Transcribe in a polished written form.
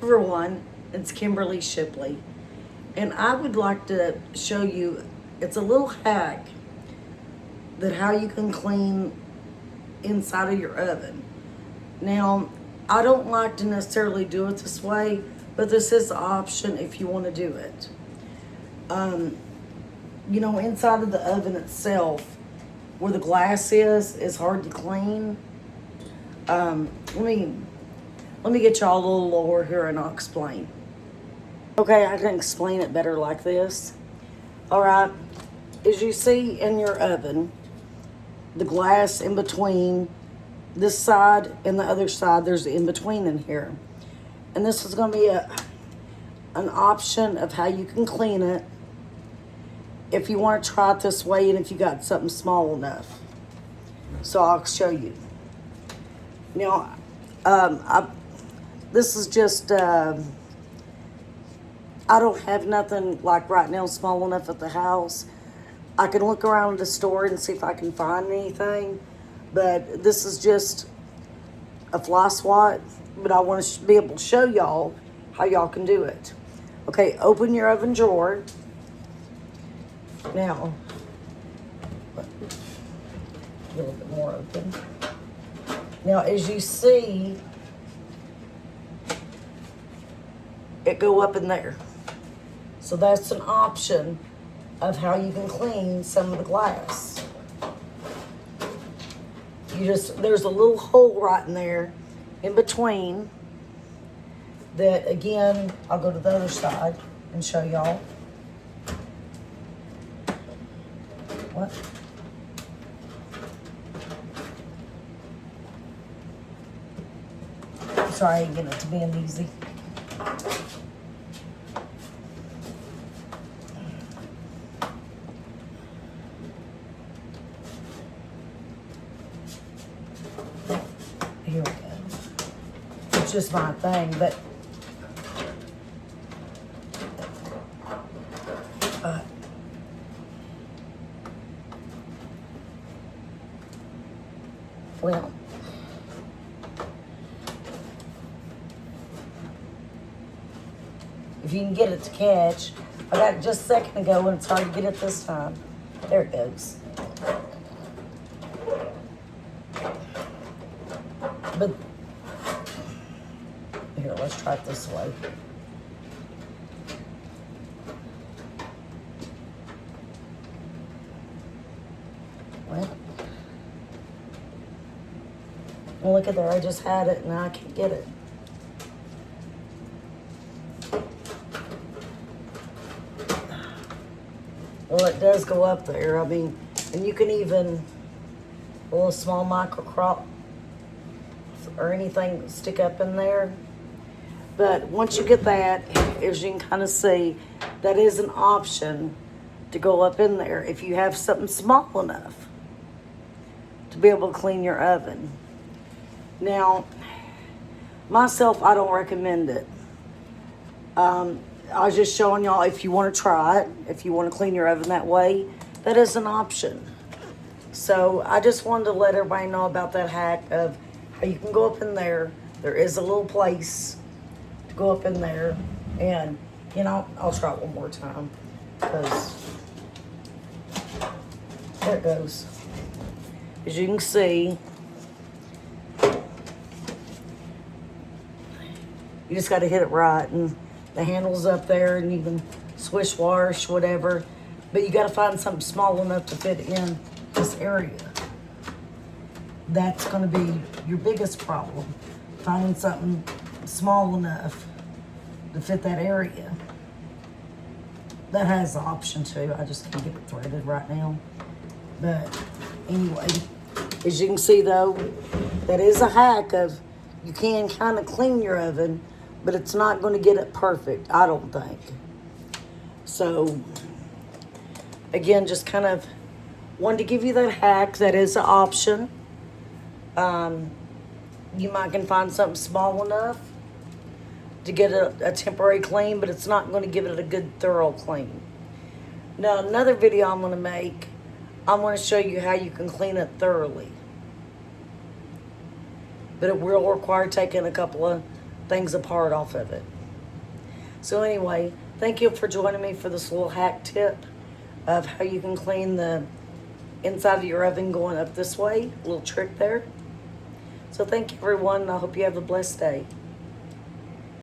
everyone, it's Kimberly Shipley, and I would like to show you, it's a little hack that how you can clean inside of your oven. Now, I don't like to necessarily do it this way, but this is an option if you want to do it. Inside of the oven itself, where the glass is hard to clean. Let me get y'all a little lower here and I'll explain. Okay, I can explain it better like this. All right, as you see in your oven, the glass in between this side and the other side, there's the in between in here. And this is going to be an option of how you can clean it if you want to try it this way and if you got something small enough. So I'll show you. Now, this is just, I don't have nothing like right now small enough at the house. I can look around the store and see if I can find anything, but this is just a fly swat, but I want to be able to show y'all how y'all can do it. Okay, open your oven drawer. Now, a little bit more open. Now, as you see, it go up in there. So that's an option of how you can clean some of the glass. There's a little hole right in there in between that, again, I'll go to the other side and show y'all. What? Sorry, I ain't getting it to being easy. Here we go. It's just my thing, but well, if you can get it to catch. I got it just a second ago and it's hard to get it this time. There it goes. But here, let's try it this way. Well, look at there, I just had it and I can't get it. Well, it does go up there. I mean, and you can even, a little small micro crop or anything stick up in there. But once you get that, as you can kind of see, that is an option to go up in there if you have something small enough to be able to clean your oven. Now, myself, I don't recommend it. I was just showing y'all if you want to try it, if you want to clean your oven that way, that is an option. So I just wanted to let everybody know about that hack of how you can go up in there. There is a little place to go up in there, and I'll try it one more time because there it goes. As you can see, you just got to hit it right, and the handle's up there, and you can swish wash, whatever. But you got to find something small enough to fit in this area. That's going to be your biggest problem, finding something small enough to fit that area. That has the option too. I just can't get it threaded right now. But anyway, as you can see though, that is a hack of you can kind of clean your oven, but it's not going to get it perfect, I don't think. So, again, just kind of wanted to give you that hack. That is an option. You might can find something small enough to get a temporary clean, but it's not going to give it a good thorough clean. Now, another video I'm going to make, I'm going to show you how you can clean it thoroughly. But it will require taking a couple of things apart off of it. So anyway, thank you for joining me for this little hack tip of how you can clean the inside of your oven going up this way. A little trick there. So thank you, everyone, and I hope you have a blessed day.